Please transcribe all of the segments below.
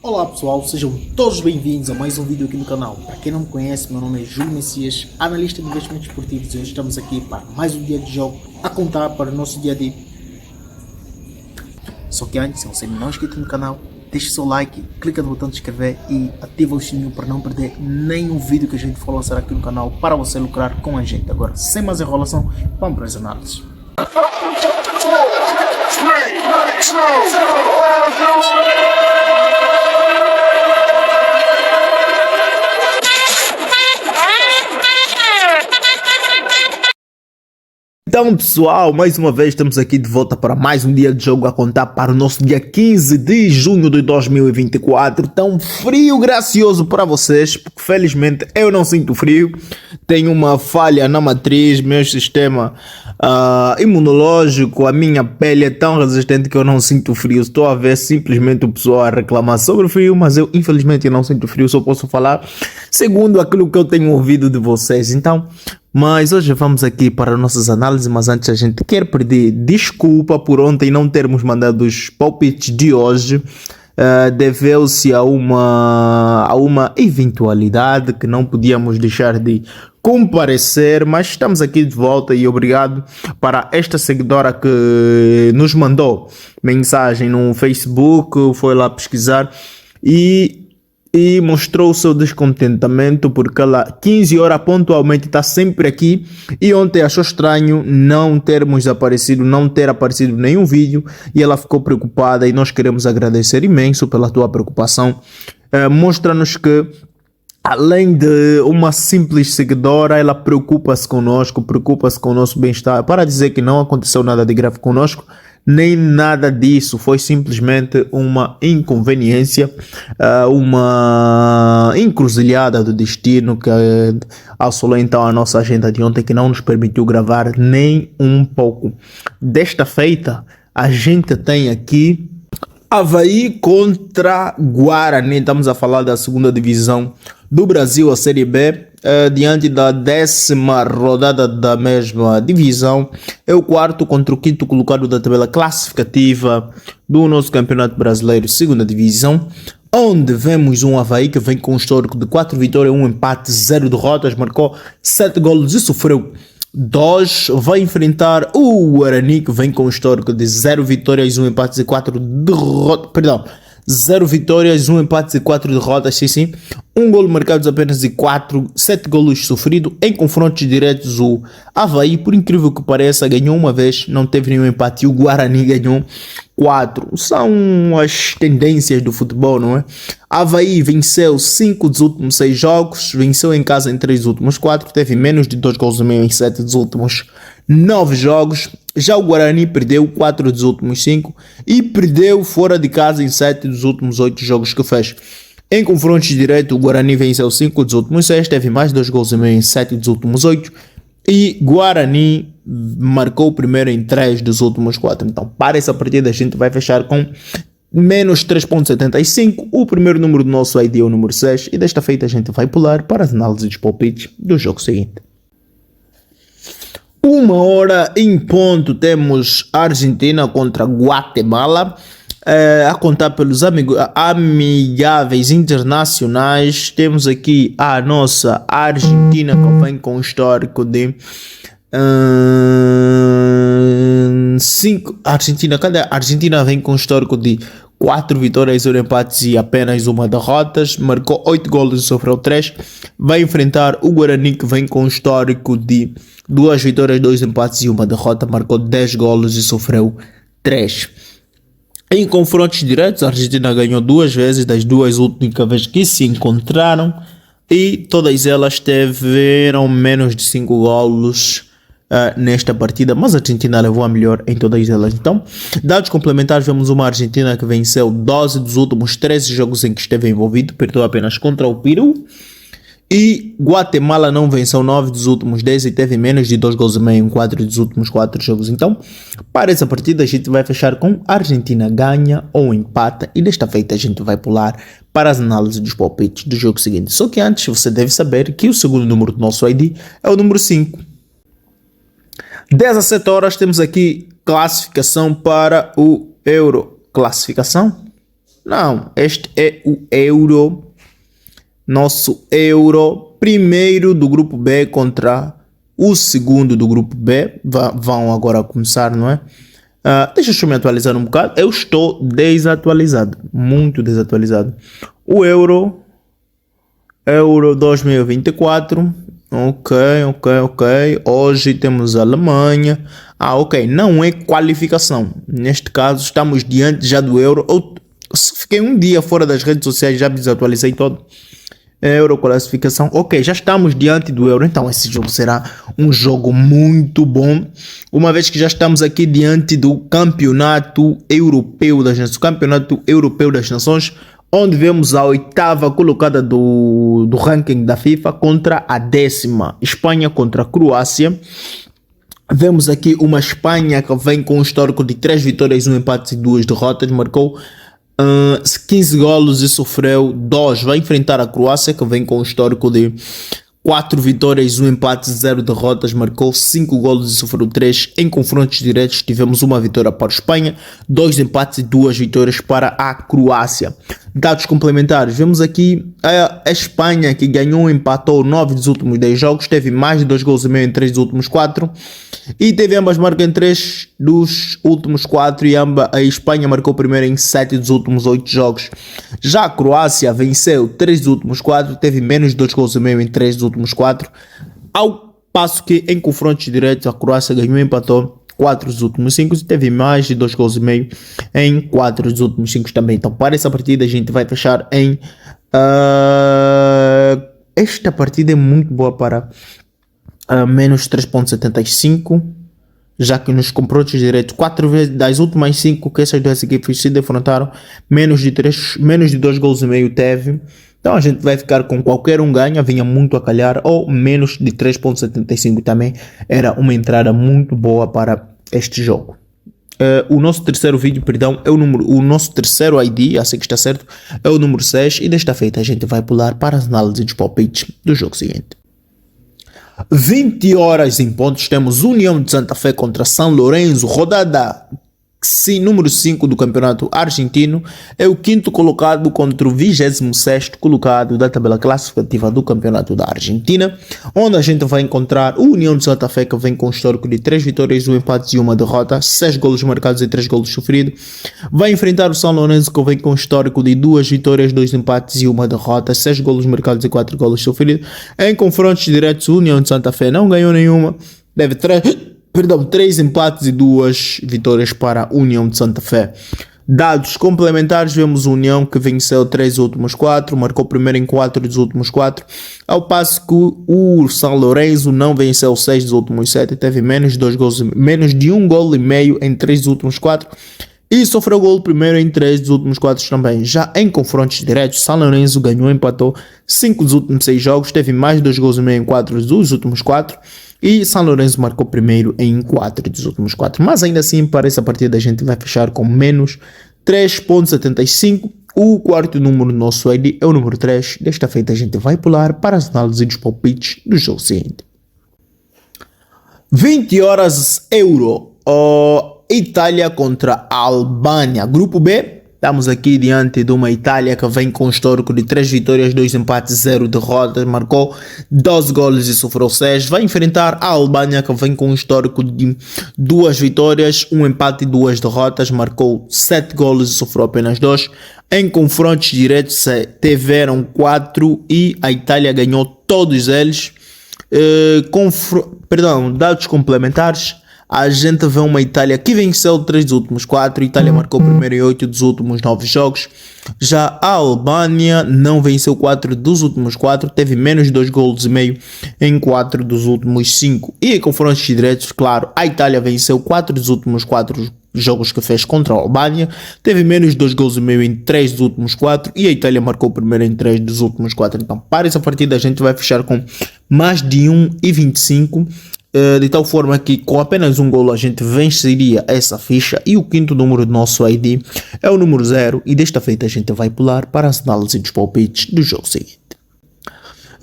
Olá pessoal, sejam todos bem-vindos a mais um vídeo aqui no canal. Para quem não me conhece, meu nome é Júlio Messias, analista de investimentos esportivos, e hoje estamos aqui para mais um dia de jogo a contar para o nosso dia de... Só que antes, se você não é inscrito no canal, deixe seu like, clica no botão de inscrever e ativa o sininho para não perder nenhum vídeo que a gente for lançar aqui no canal para você lucrar com a gente. Agora, sem mais enrolação, vamos para as análises. Então pessoal, mais uma vez estamos aqui de volta para mais um dia de jogo a contar para o nosso dia 15 de junho de 2024. Tão frio gracioso para vocês, porque felizmente eu não sinto frio. Tenho uma falha na matriz, meu sistema imunológico, a minha pele é tão resistente que eu não sinto frio. Estou a ver simplesmente o pessoal a reclamar sobre o frio, mas eu infelizmente não sinto frio, só posso falar segundo aquilo que eu tenho ouvido de vocês. Então... Mas hoje vamos aqui para nossas análises, mas antes a gente quer pedir desculpa por ontem não termos mandado os palpites de hoje. Deveu-se a uma eventualidade que não podíamos deixar de comparecer, mas estamos aqui de volta e obrigado para esta seguidora que nos mandou mensagem no Facebook, foi lá pesquisar e mostrou o seu descontentamento porque ela 15 horas pontualmente está sempre aqui e ontem achou estranho não ter aparecido nenhum vídeo e ela ficou preocupada e nós queremos agradecer imenso pela tua preocupação. Mostra-nos que além de uma simples seguidora, ela preocupa-se com o nosso bem-estar, para dizer que não aconteceu nada de grave conosco, nem nada disso, foi simplesmente uma inconveniência, uma encruzilhada do destino que assolou então a nossa agenda de ontem, que não nos permitiu gravar nem um pouco. Desta feita, a gente tem aqui Avaí contra Guarani, estamos a falar da segunda divisão do Brasil, a Série B, diante da 10ª rodada da mesma divisão. É o quarto contra o quinto colocado da tabela classificativa do nosso Campeonato Brasileiro, segunda divisão, onde vemos um Avaí que vem com um histórico de 4 vitórias, 1 empate, 0 derrotas, marcou 7 golos e sofreu 2. Vai enfrentar o Guarani, que vem com um histórico de 0 vitórias, 1 empate e 4 derrotas, 0 vitórias, 1 empate e 4 derrotas, sim. 1 golo marcado apenas e 7 golos sofridos. Em confrontos diretos, o Avaí, por incrível que pareça, ganhou uma vez, não teve nenhum empate, e o Guarani ganhou 4. São as tendências do futebol, não é? Avaí venceu 5 dos últimos 6 jogos, venceu em casa em 3 dos últimos 4, teve menos de 2 gols e meio em 7 dos últimos 9 jogos. Já o Guarani perdeu 4 dos últimos 5 e perdeu fora de casa em 7 dos últimos 8 jogos que fez. Em confrontos diretos, o Guarani venceu 5 dos últimos 6, teve mais 2 gols e meio em 7 dos últimos 8 e Guarani marcou o primeiro em 3 dos últimos 4. Então, para essa partida a gente vai fechar com menos 3.75. O primeiro número do nosso ID é o número 6 e desta feita a gente vai pular para as análises de palpites do jogo seguinte. 1h em ponto temos Argentina contra Guatemala, a contar pelos amigáveis internacionais. Temos aqui a nossa Argentina, que vem com um histórico de 5. A Argentina vem com um histórico de 4 vitórias, 1 empates e apenas 1 derrota, marcou 8 golos e sofreu 3. Vai enfrentar o Guarani, que vem com um histórico de 2 vitórias, 2 empates e 1 derrota, marcou 10 golos e sofreu 3. Em confrontos diretos, a Argentina ganhou 2 vezes das 2 últimas vezes que se encontraram e todas elas tiveram menos de 5 golos nesta partida, mas a Argentina levou a melhor em todas elas. Então, dados complementares, vemos uma Argentina que venceu 12 dos últimos 13 jogos em que esteve envolvido, perdeu apenas contra o Peru, e Guatemala não venceu 9 dos últimos 10 e teve menos de 2 gols e meio em 4 dos últimos 4 jogos. Então, para essa partida a gente vai fechar com Argentina ganha ou empata, e desta feita a gente vai pular para as análises dos palpites do jogo seguinte. Só que antes você deve saber que o segundo número do nosso ID é o número 5. 17 horas temos aqui classificação para o Euro. Classificação? Não, este é o Euro, nosso Euro, primeiro do grupo B contra o segundo do grupo B. Vão agora começar, não é? Deixa eu me atualizar um bocado. Eu estou desatualizado, muito desatualizado. O Euro 2024. Ok. Hoje temos a Alemanha. Ok. Não é qualificação. Neste caso, estamos diante já do Euro. Eu fiquei um dia fora das redes sociais, já desatualizei todo. Euro classificação. Ok, já estamos diante do Euro. Então esse jogo será um jogo muito bom. Uma vez que já estamos aqui diante do Campeonato Europeu das Nações, onde vemos a 8ª colocada do ranking da FIFA contra a 10ª, Espanha contra a Croácia. Vemos aqui uma Espanha que vem com um histórico de 3 vitórias, 1 empate e 2 derrotas, marcou 15 golos e sofreu 2. Vai enfrentar a Croácia, que vem com um histórico de 4 vitórias, 1 empate, 0 derrotas, marcou 5 golos e sofreu 3. Em confrontos diretos tivemos uma vitória para a Espanha, 2 empates e 2 vitórias para a Croácia. Dados complementares, vemos aqui a Espanha, que ganhou e empatou 9 dos últimos 10 jogos, teve mais de 2 gols e meio em 3 dos últimos 4 e teve ambas marcas em 3 dos últimos 4 e a Espanha marcou primeiro em 7 dos últimos 8 jogos. Já a Croácia venceu 3 dos últimos 4, teve menos de 2 gols e meio em 3 dos últimos 4, ao passo que em confrontos diretos a Croácia ganhou e empatou 4 dos últimos 5 e teve mais de 2 gols e meio em 4 dos últimos 5 também. Então para essa partida a gente vai fechar em... esta partida é muito boa para menos 3.75, já que nos confrontos diretos 4 vezes das últimas 5 que essas duas equipes se defrontaram, menos de 2 gols e meio teve. Então a gente vai ficar com qualquer um ganha, vinha muito a calhar, ou menos de 3.75 também era uma entrada muito boa para este jogo. O nosso terceiro vídeo, perdão, é o nosso terceiro ID, assim que está certo, é o número 6, e desta feita a gente vai pular para as análises de palpites do jogo seguinte. 20 horas em pontos, temos União de Santa Fé contra São Lourenço, rodada número 5 do campeonato argentino, é o 5º colocado contra o 26º colocado da tabela classificativa do campeonato da Argentina, onde a gente vai encontrar o União de Santa Fé, que vem com um histórico de 3 vitórias, 1 empate e 1 derrota, 6 golos marcados e 3 golos sofridos. Vai enfrentar o São Lourenço, que vem com um histórico de 2 vitórias, 2 empates e 1 derrota, 6 golos marcados e 4 golos sofridos. Em confrontos diretos, o União de Santa Fé não ganhou nenhuma, deve 3 empates e 2 vitórias para a União de Santa Fé. Dados complementares, vemos a União, que venceu 3 dos últimos 4, marcou primeiro em 4 dos últimos 4, ao passo que o São Lourenço não venceu 6 dos últimos 7, teve menos de 1 gol e meio em 3 dos últimos 4 e sofreu gol primeiro em 3 dos últimos 4 também. Já em confrontos diretos, São Lourenço ganhou e empatou 5 dos últimos 6 jogos, teve mais de 2 gols e meio em 4 dos últimos 4 e São Lourenço marcou primeiro em 4 dos últimos 4. Mas ainda assim, para essa partida a gente vai fechar com menos 3.75. O quarto número do nosso ID é o número 3. Desta feita a gente vai pular para as análises dos palpites do jogo seguinte. 20 horas Euro. Itália contra a Albânia. Grupo B. Estamos aqui diante de uma Itália que vem com um histórico de 3 vitórias, 2 empates, 0 derrotas, marcou 12 golos e sofreu 6. Vai enfrentar a Albânia, que vem com um histórico de 2 vitórias, 1 empate e 2 derrotas, marcou 7 golos e sofreu apenas 2. Em confrontos diretos tiveram 4 e a Itália ganhou todos eles. Dados complementares. A gente vê uma Itália que venceu 3 dos últimos 4. A Itália marcou primeiro em 8 dos últimos 9 jogos. Já a Albânia não venceu 4 dos últimos 4. Teve menos de 2 golos e meio em 4 dos últimos 5. E em confrontos diretos, claro, a Itália venceu 4 dos últimos 4 jogos que fez contra a Albânia. Teve menos de 2 gols e meio em 3 dos últimos 4. E a Itália marcou primeiro em 3 dos últimos 4. Então, para essa partida a gente vai fechar com mais de 1,25. De tal forma que com apenas um golo a gente venceria essa ficha. E o quinto número do nosso ID é o número 0. E desta feita a gente vai pular para as análises dos palpites do jogo seguinte.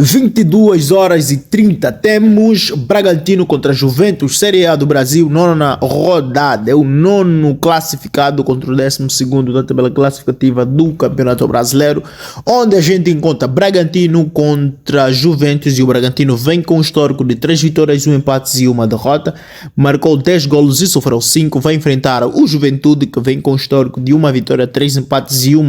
22h30 temos Bragantino contra Juventus, Série A do Brasil, nona rodada. É o nono classificado contra o 12º da tabela classificativa do Campeonato Brasileiro, onde a gente encontra Bragantino contra Juventus e o Bragantino vem com um histórico de 3 vitórias, 1 empate e 1 derrota. Marcou 10 golos e sofreu 5. Vai enfrentar o Juventude, que vem com um histórico de 1 vitória, 3 empates e 1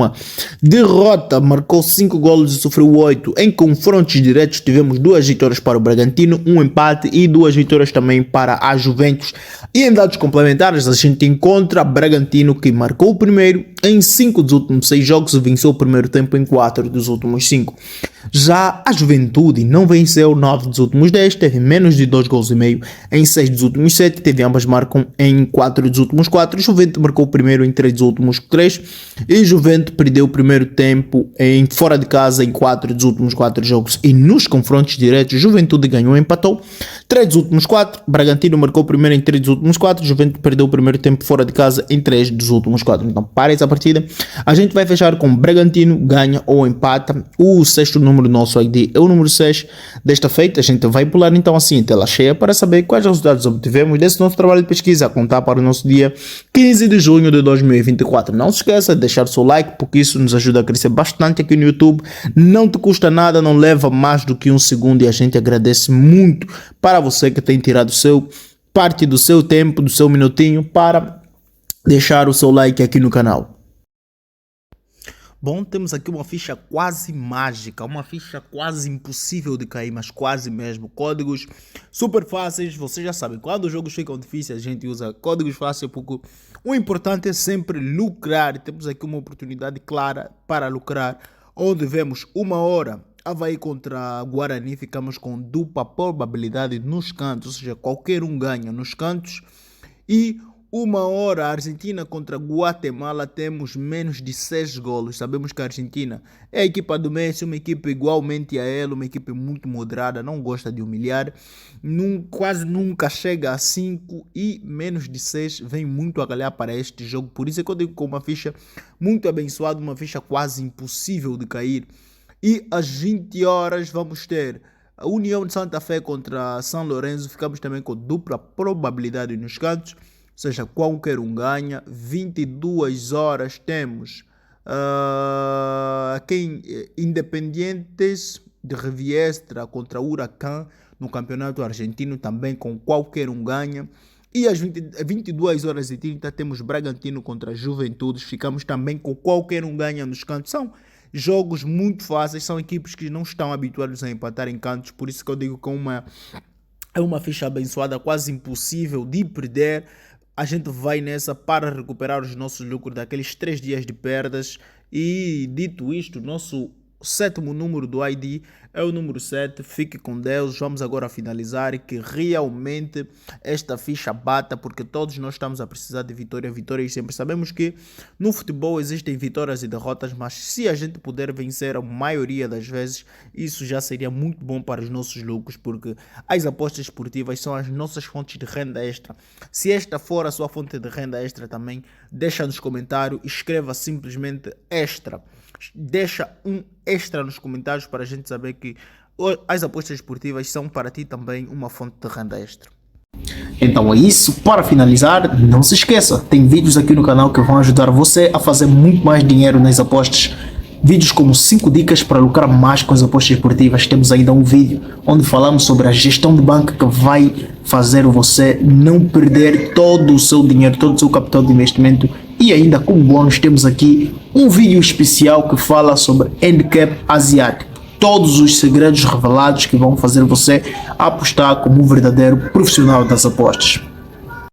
derrota. Marcou 5 golos e sofreu 8. Em confrontos diretos tivemos 2 vitórias para o Bragantino, 1 empate e 2 vitórias também para a Juventus. E em dados complementares a gente encontra Bragantino, que marcou o primeiro em 5 dos últimos 6 jogos e venceu o primeiro tempo em 4 dos últimos 5. Já a Juventude não venceu 9 dos últimos 10, teve menos de 2 gols e meio em 6 dos últimos 7, teve ambas marcam em 4 dos últimos 4. Juventus marcou o primeiro em 3 dos últimos 3 e Juventus perdeu o primeiro tempo em fora de casa em 4 dos últimos 4 jogos. E nos confrontos diretos, Juventude ganhou e empatou 3 dos últimos 4, Bragantino marcou o primeiro em 3 dos últimos 4, Juventus perdeu o primeiro tempo fora de casa em 3 dos últimos 4. Então para essa partida a gente vai fechar com Bragantino ganha ou empata. O sexto número do nosso ID é o número 6. Desta feita a gente vai pular então assim em tela cheia para saber quais resultados obtivemos desse nosso trabalho de pesquisa a contar para o nosso dia 15 de junho de 2024. Não se esqueça de deixar o seu like, porque isso nos ajuda a crescer bastante aqui no YouTube. Não te custa nada, não leva mais do que 1 segundo e a gente agradece muito para você que tem tirado parte do seu tempo, do seu minutinho para deixar o seu like aqui no canal. Bom, temos aqui uma ficha quase mágica, uma ficha quase impossível de cair, mas quase mesmo. Códigos super fáceis, vocês já sabem, quando os jogos ficam difíceis a gente usa códigos fáceis, porque o importante é sempre lucrar. Temos aqui uma oportunidade clara para lucrar, onde vemos 1 hora Avaí contra Guarani, ficamos com dupla probabilidade nos cantos, ou seja, qualquer um ganha nos cantos. E 1 hora Argentina contra Guatemala, temos menos de 6 golos. Sabemos que a Argentina é a equipa do Messi, uma equipa igualmente a ela, uma equipa muito moderada, não gosta de humilhar, quase nunca chega a 5 e menos de 6 vem muito a calhar para este jogo. Por isso é que eu digo com uma ficha muito abençoada, uma ficha quase impossível de cair. E às 20 horas vamos ter a União de Santa Fé contra São Lourenço, ficamos também com dupla probabilidade nos cantos, ou seja, qualquer um ganha. 22 horas temos Independientes de Riviestra contra Huracan no campeonato argentino, também com qualquer um ganha. E às 22h30 temos Bragantino contra Juventude, ficamos também com qualquer um ganha nos cantos. São jogos muito fáceis, são equipes que não estão habituadas a empatar em cantos, por isso que eu digo que é uma ficha abençoada, quase impossível de perder. A gente vai nessa para recuperar os nossos lucros daqueles 3 dias de perdas. E dito isto, nosso 7º número do ID é o número 7. Fique com Deus. Vamos agora finalizar e que realmente esta ficha bata, porque todos nós estamos a precisar de vitórias sempre. Sabemos que no futebol existem vitórias e derrotas, mas se a gente puder vencer a maioria das vezes, isso já seria muito bom para os nossos lucros, porque as apostas esportivas são as nossas fontes de renda extra. Se esta for a sua fonte de renda extra também, deixa nos comentários, escreva simplesmente extra. Deixa um extra nos comentários para a gente saber que as apostas esportivas são para ti também uma fonte de renda extra. Então é isso, para finalizar, não se esqueça, tem vídeos aqui no canal que vão ajudar você a fazer muito mais dinheiro nas apostas. Vídeos como 5 dicas para lucrar mais com as apostas esportivas. Temos ainda um vídeo onde falamos sobre a gestão de banca que vai fazer você não perder todo o seu dinheiro, todo o seu capital de investimento. E ainda como bônus temos aqui um vídeo especial que fala sobre handicap asiático. Todos os segredos revelados que vão fazer você apostar como um verdadeiro profissional das apostas.